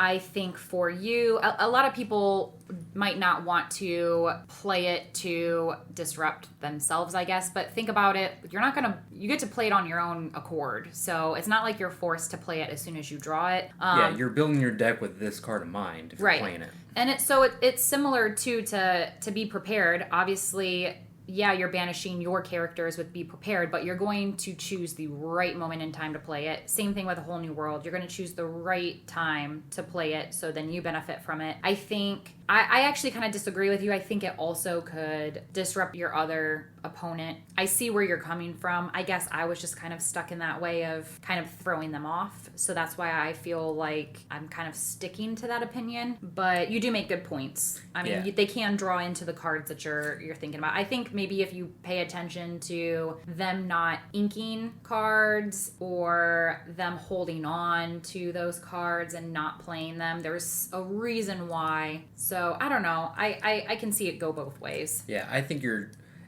I think for you, a lot of people might not want to play it to disrupt themselves, I guess. But think about it. You get to play it on your own accord. So it's not like you're forced to play it as soon as you draw it. Yeah, you're building your deck with this card in mind if you're playing it. And it's similar to be prepared. Obviously, yeah, you're banishing your characters with be prepared, but you're going to choose the right moment in time to play it. Same thing with A Whole New World. You're going to choose the right time to play it, so then you benefit from it. I think I actually kind of disagree with you. I think it also could disrupt your other opponent. I see where you're coming from. I guess I was just kind of stuck in that way of kind of throwing them off. So that's why I feel like I'm kind of sticking to that opinion. But you do make good points. I mean, they can draw into the cards that you're thinking about. I think maybe if you pay attention to them not inking cards or them holding on to those cards and not playing them, there's a reason why. So I don't know. I can see it go both ways. Yeah, I think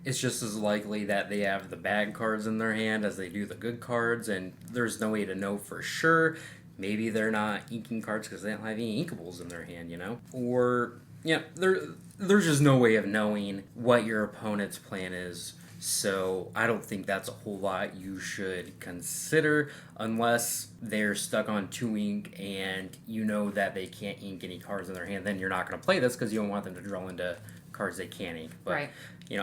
it's just as likely that they have the bad cards in their hand as they do the good cards, and there's no way to know for sure. Maybe they're not inking cards because they don't have any inkables in their hand, Or, there's just no way of knowing what your opponent's plan is. So I don't think that's a whole lot you should consider unless they're stuck on 2 ink and you know that they can't ink any cards in their hand. Then you're not going to play this because you don't want them to draw into cards they can't ink. But, right.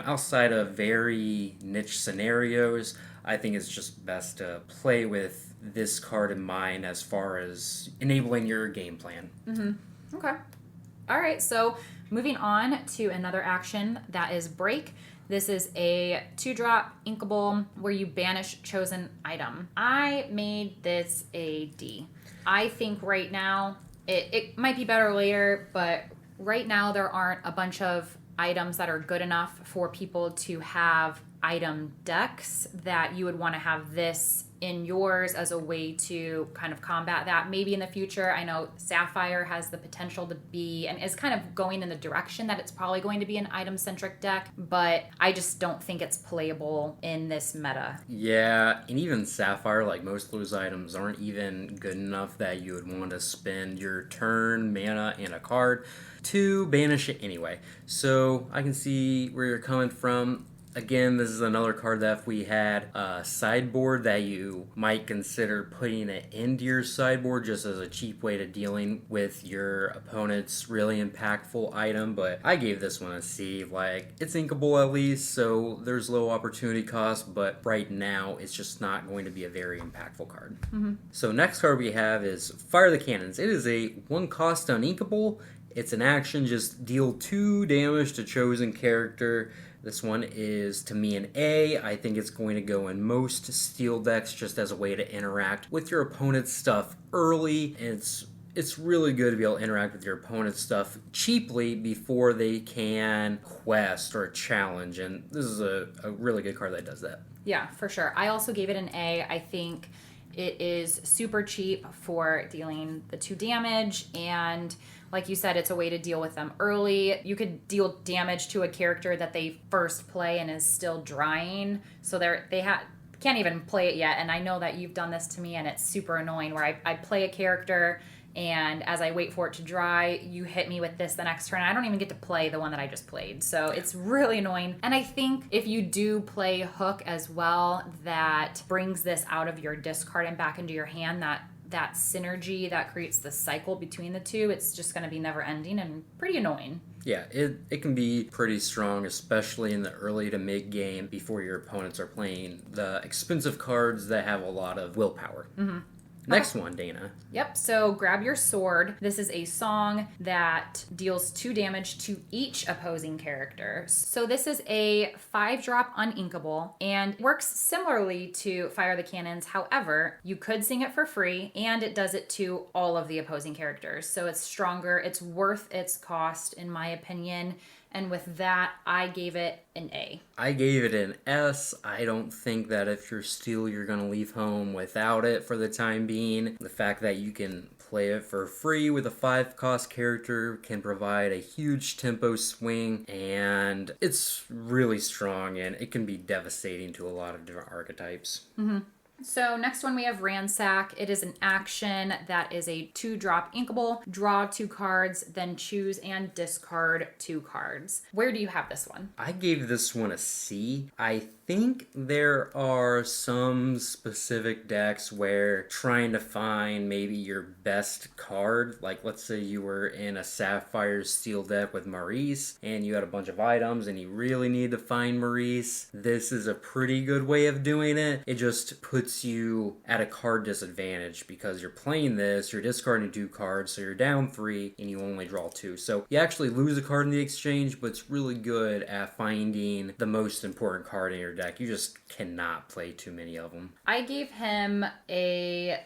Outside of very niche scenarios, I think it's just best to play with this card in mind as far as enabling your game plan. Mm-hmm. Okay. All right, so moving on to another action that is Break. This is a 2-drop inkable where you banish chosen item. I made this a D. I think right now, it might be better later, but right now there aren't a bunch of items that are good enough for people to have item decks that you would want to have this in yours as a way to kind of combat that. Maybe in the future, I know Sapphire has the potential to be and is kind of going in the direction that it's probably going to be an item-centric deck, but I just don't think it's playable in this meta. Yeah, and even Sapphire, like most of those items, aren't even good enough that you would want to spend your turn, mana, and a card to banish it anyway. So I can see where you're coming from. Again, this is another card that if we had a sideboard that you might consider putting it into your sideboard just as a cheap way to dealing with your opponent's really impactful item, but I gave this one a C. Like, it's inkable at least, so there's low opportunity cost, but right now it's just not going to be a very impactful card. Mm-hmm. So next card we have is Fire the Cannons. It is a 1 cost uninkable. It's an action, just deal 2 damage to chosen character. This one is, to me, an A. I think it's going to go in most steel decks just as a way to interact with your opponent's stuff early. And it's really good to be able to interact with your opponent's stuff cheaply before they can quest or challenge. And this is a really good card that does that. Yeah, for sure. I also gave it an A. I think it is super cheap for dealing the 2 damage, and like you said, it's a way to deal with them early. You could deal damage to a character that they first play and is still drying, so they can't even play it yet, and I know that you've done this to me, and it's super annoying where I play a character, and as I wait for it to dry, you hit me with this the next turn. I don't even get to play the one that I just played. So it's really annoying. And I think if you do play Hook as well, that brings this out of your discard and back into your hand, that synergy that creates the cycle between the two, it's just going to be never ending and pretty annoying. Yeah, it can be pretty strong, especially in the early to mid game before your opponents are playing the expensive cards that have a lot of willpower. Mm-hmm. Next one, Dana. Yep, so Grab Your Sword. This is a song that deals 2 damage to each opposing character. So this is a 5-drop uninkable and works similarly to Fire the Cannons. However, you could sing it for free, and it does it to all of the opposing characters. So it's stronger. It's worth its cost, in my opinion. And with that, I gave it an A. I gave it an S. I don't think that if you're Steel, you're going to leave home without it for the time being. The fact that you can play it for free with a 5-cost character can provide a huge tempo swing, and it's really strong, and it can be devastating to a lot of different archetypes. Mm-hmm. So next one we have Ransack. It is an action that is a 2-drop inkable. Draw 2 cards, then choose and discard 2 cards. Where do you have this one? I gave this one a C. I think there are some specific decks where trying to find maybe your best card, like let's say you were in a Sapphire Steel deck with Maurice and you had a bunch of items and you really need to find Maurice. This is a pretty good way of doing it. It just puts you at a card disadvantage because you're playing this, you're discarding 2 cards, so you're down 3 and you only draw 2. So you actually lose a card in the exchange, but it's really good at finding the most important card in your deck. You just cannot play too many of them. I gave him a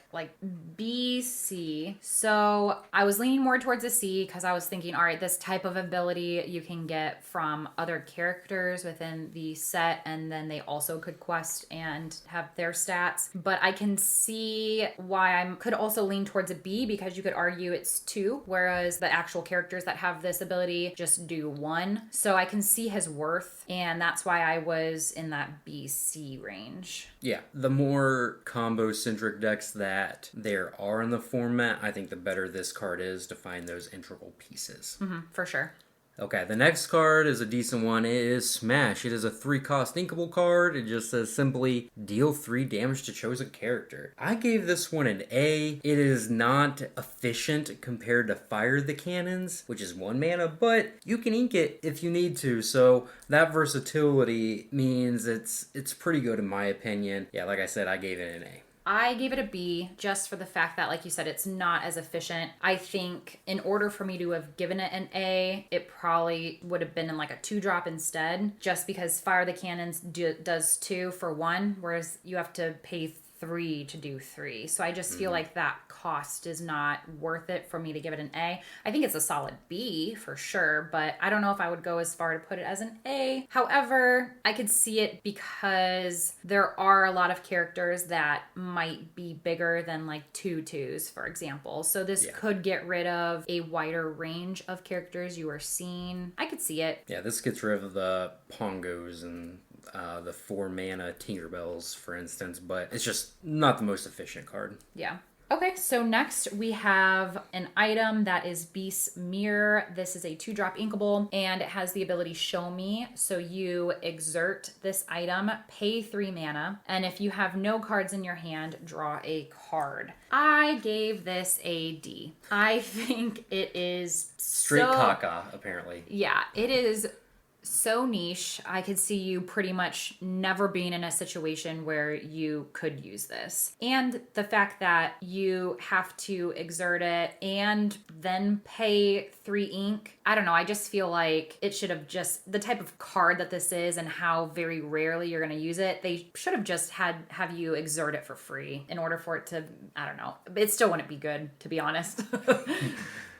B, C. So I was leaning more towards a C because I was thinking, all right, this type of ability you can get from other characters within the set, and then they also could quest and have their stats. But I can see why I could also lean towards a B because you could argue it's 2, whereas the actual characters that have this ability just do 1. So I can see his worth, and that's why I was in that BC range. Yeah, the more combo-centric decks that there are in the format, I think the better this card is to find those integral pieces. Mm-hmm, for sure. Okay, the next card is a decent one. It is Smash. It is a 3-cost inkable card. It just says simply, deal 3 damage to chosen character. I gave this one an A. It is not efficient compared to Fire the Cannons, which is 1 mana, but you can ink it if you need to, so that versatility means it's pretty good in my opinion. Yeah, like I said, I gave it an A. I gave it a B just for the fact that, like you said, it's not as efficient. I think in order for me to have given it an A, it probably would have been in a 2-drop instead, just because Fire the Cannons does 2 for 1, whereas you have to pay 3 to do 3. So I just feel like that cost is not worth it for me to give it an A. I think it's a solid B for sure, but I don't know if I would go as far to put it as an A. However, I could see it because there are a lot of characters that might be bigger than 2 2s, for example. So this could get rid of a wider range of characters you are seeing. I could see it. Yeah, this gets rid of the Pongos and the 4-mana Tinkerbells, for instance, but it's just not the most efficient card. Yeah. Okay, so next we have an item that is Beast's Mirror. This is a 2-drop inkable, and it has the ability Show Me. So you exert this item, pay 3 mana, and if you have no cards in your hand, draw a card. I gave this a D. I think it is Straight caca, apparently. Yeah, it is so niche. I could see you pretty much never being in a situation where you could use this. And the fact that you have to exert it and then pay 3 ink, I don't know, I just feel like it should have just, the type of card that this is and how very rarely you're going to use it, they should have just have you exert it for free in order for it to, I don't know, it still wouldn't be good, to be honest.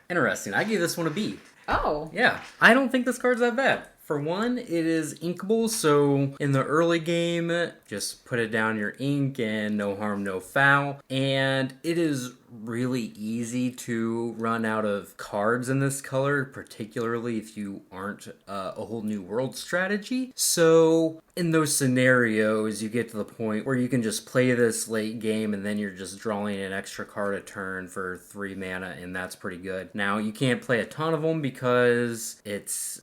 Interesting. I gave this one a B. Oh. Yeah, I don't think this card's that bad. For one, it is inkable, so in the early game, just put it down your ink and no harm, no foul. And it is really easy to run out of cards in this color, particularly if you aren't a whole new world strategy. So in those scenarios, you get to the point where you can just play this late game and then you're just drawing an extra card a turn for 3 mana, and that's pretty good. Now, you can't play a ton of them because it's,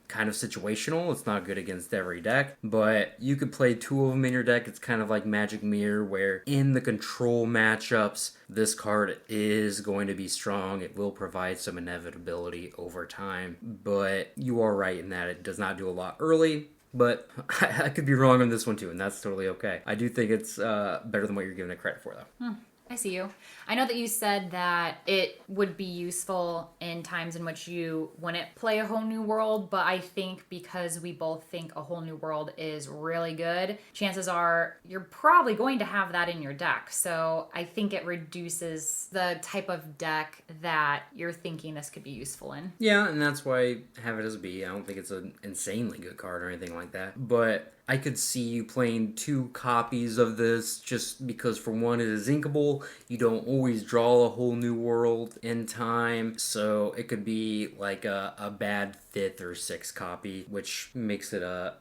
kind of situational. It's not good against every deck, but you could play 2 of them in your deck. It's kind of like Magic Mirror, where in the control matchups, this card is going to be strong. It will provide some inevitability over time, but you are right in that it does not do a lot early. But I could be wrong on this one too, and that's totally okay. I do think it's better than what you're giving it credit for, though. I see you. I know that you said that it would be useful in times in which you wouldn't play a whole new world, but I think because we both think a whole new world is really good, chances are you're probably going to have that in your deck. So I think it reduces the type of deck that you're thinking this could be useful in. Yeah, and that's why I have it as a B. I don't think it's an insanely good card or anything like that, but I could see you playing 2 copies of this just because, for one, it is inkable. You don't always draw a whole new world in time, so it could be like a bad 5th or 6th copy, which makes it a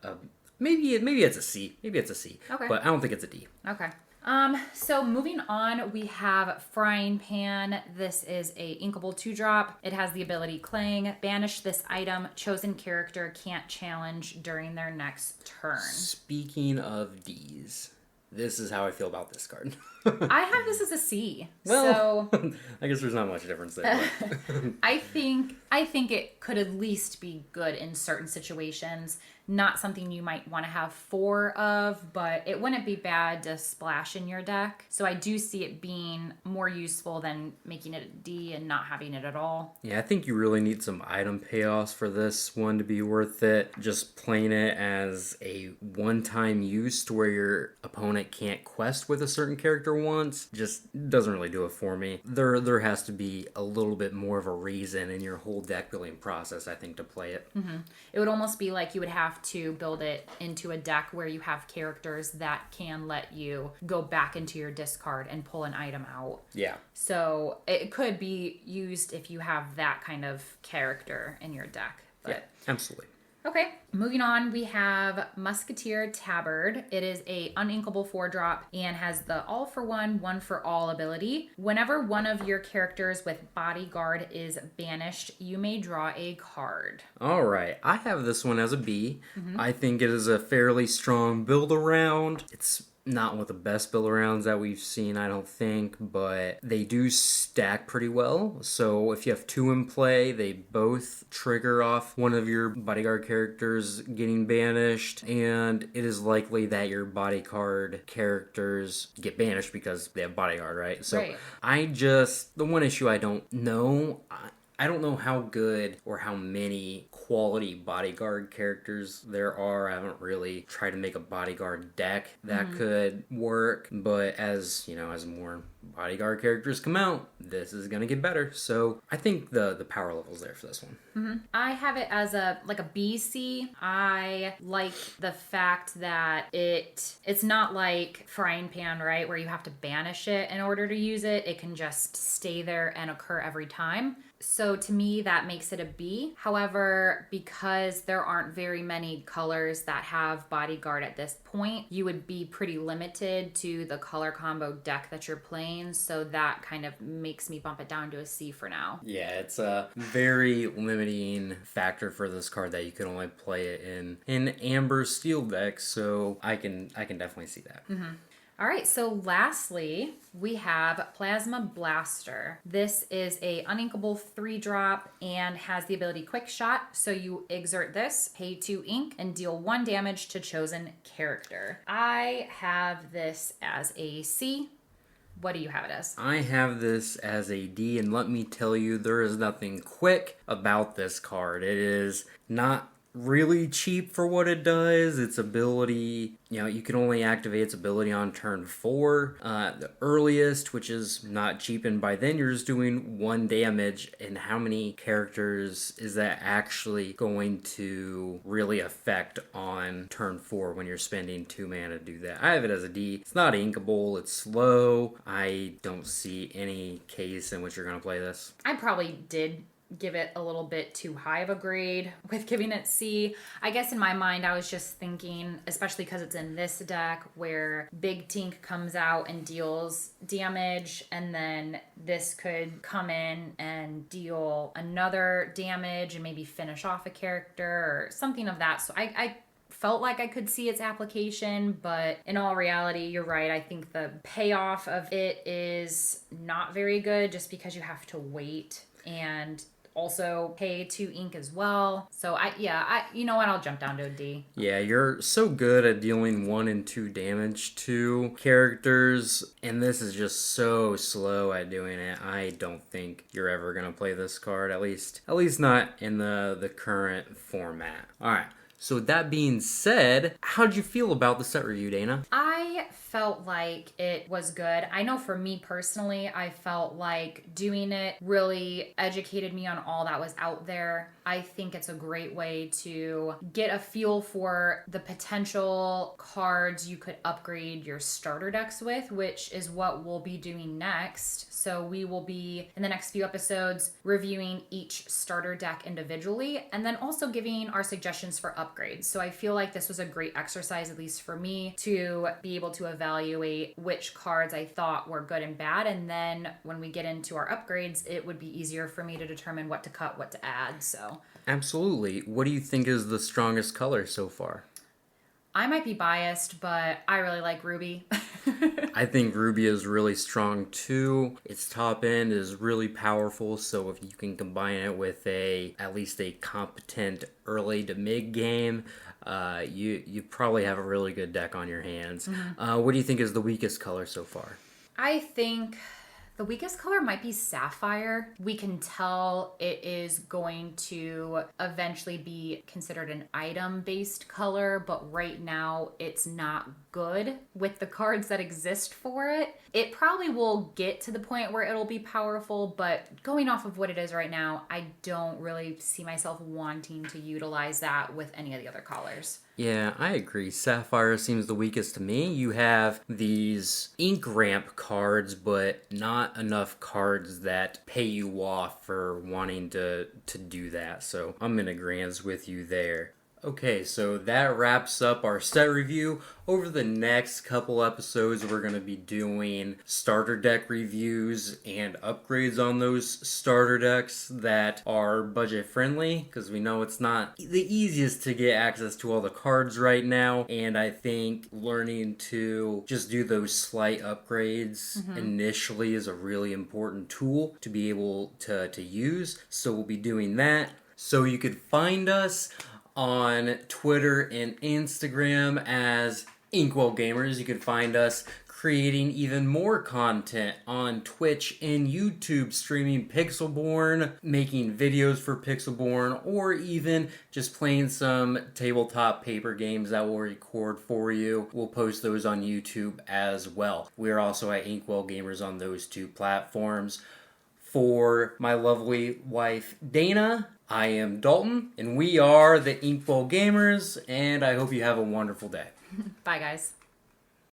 maybe it's a C. Maybe it's a C. Okay. But I don't think it's a D. Okay. So moving on, we have Frying Pan. This is a inkable 2-drop. It has the ability Clang. Banish this item. Chosen character can't challenge during their next turn. Speaking of Ds, this is how I feel about this card. I have this as a C. Well, so I guess there's not much difference there. But. I think it could at least be good in certain situations. Not something you might want to have 4 of, but it wouldn't be bad to splash in your deck. So I do see it being more useful than making it a D and not having it at all. Yeah, I think you really need some item payoffs for this one to be worth it. Just playing it as a one-time use to where your opponent can't quest with a certain character once just doesn't really do it for me. There has to be a little bit more of a reason in your whole deck building process, I think, to play it. Mm-hmm. It would almost be like you would have to build it into a deck where you have characters that can let you go back into your discard and pull an item out. Yeah. So it could be used if you have that kind of character in your deck. But... yeah, absolutely. Okay, moving on, we have Musketeer Tabard. It is a uninkable 4-drop and has the all for one, one for all ability. Whenever one of your characters with Bodyguard is banished, you may draw a card. All right, I have this one as a B. Mm-hmm. I think it is a fairly strong build around. It's not one of the best build arounds that we've seen, I don't think, but they do stack pretty well. So if you have 2 in play, they both trigger off one of your bodyguard characters getting banished, and it is likely that your bodyguard characters get banished because they have bodyguard, right? So right. The one issue I don't know, I don't know how good or how many quality bodyguard characters there are. I haven't really tried to make a bodyguard deck that could work, but as more bodyguard characters come out, this is gonna get better. So I think the power level's there for this one. Mm-hmm. I have it as a BC. I like the fact that it's not like Frying Pan, right, where you have to banish it in order to use it. It can just stay there and occur every time. So to me, that makes it a B. However, because there aren't very many colors that have bodyguard at this point, you would be pretty limited to the color combo deck that you're playing. So that kind of makes me bump it down to a C for now. Yeah, it's a very limiting factor for this card that you can only play it in Amber Steel decks. So I can definitely see that. Mm-hmm. All right, so lastly, we have Plasma Blaster. This is a uninkable 3-drop and has the ability Quick Shot. So you exert this, pay 2 ink, and deal 1 damage to chosen character. I have this as a C. What do you have it as? I have this as a D, and let me tell you, there is nothing quick about this card. It is not really cheap for what it does. Its ability, you can only activate its ability on turn 4, the earliest, which is not cheap, and by then you're just doing 1 damage, and how many characters is that actually going to really affect on turn 4 when you're spending 2 mana to do that? I have it as a D. It's not inkable, it's slow. I don't see any case in which you're going to play this. I probably did give it a little bit too high of a grade with giving it C. I guess in my mind I was just thinking, especially because it's in this deck where Big Tink comes out and deals damage, and then this could come in and deal another damage and maybe finish off a character or something of that. So I felt like I could see its application, but in all reality, you're right. I think the payoff of it is not very good just because you have to wait and also pay to ink as well. So you know what? I'll jump down to a D. Yeah, you're so good at dealing 1 and 2 damage to characters, and this is just so slow at doing it. I don't think you're ever gonna play this card, at least not in the current format. All right. So with that being said, how'd you feel about the set review, Dana? I felt like it was good. I know for me personally, I felt like doing it really educated me on all that was out there. I think it's a great way to get a feel for the potential cards you could upgrade your starter decks with, which is what we'll be doing next. So we will be, in the next few episodes, reviewing each starter deck individually and then also giving our suggestions for upgrades. So I feel like this was a great exercise, at least for me, to be able to evaluate which cards I thought were good and bad. And then when we get into our upgrades, it would be easier for me to determine what to cut, what to add. So absolutely. What do you think is the strongest color so far? I might be biased, but I really like Ruby. I think Ruby is really strong too. Its top end is really powerful, so if you can combine it with at least a competent early to mid game, you probably have a really good deck on your hands. Mm-hmm. What do you think is the weakest color so far? I think the weakest color might be Sapphire. We can tell it is going to eventually be considered an item-based color, but right now it's not good with the cards that exist for it. It probably will get to the point where it'll be powerful, but going off of what it is right now, I don't really see myself wanting to utilize that with any of the other colors. Yeah, I agree. Sapphire seems the weakest to me. You have these ink ramp cards, but not enough cards that pay you off for wanting to do that. So I'm in agreement with you there. Okay, so that wraps up our set review. Over the next couple episodes, we're going to be doing starter deck reviews and upgrades on those starter decks that are budget friendly, because we know it's not the easiest to get access to all the cards right now, and I think learning to just do those slight upgrades initially is a really important tool to be able to use, so we'll be doing that. So you could find us on Twitter and Instagram as Inkwell Gamers. You can find us creating even more content on Twitch and YouTube, streaming Pixelborn, making videos for Pixelborn, or even just playing some tabletop paper games that we'll record for you. We'll post those on YouTube as well. We're also at Inkwell Gamers on those two platforms. For my lovely wife, Dana, I am Dalton, and we are the Inkwell Gamers, and I hope you have a wonderful day. Bye, guys.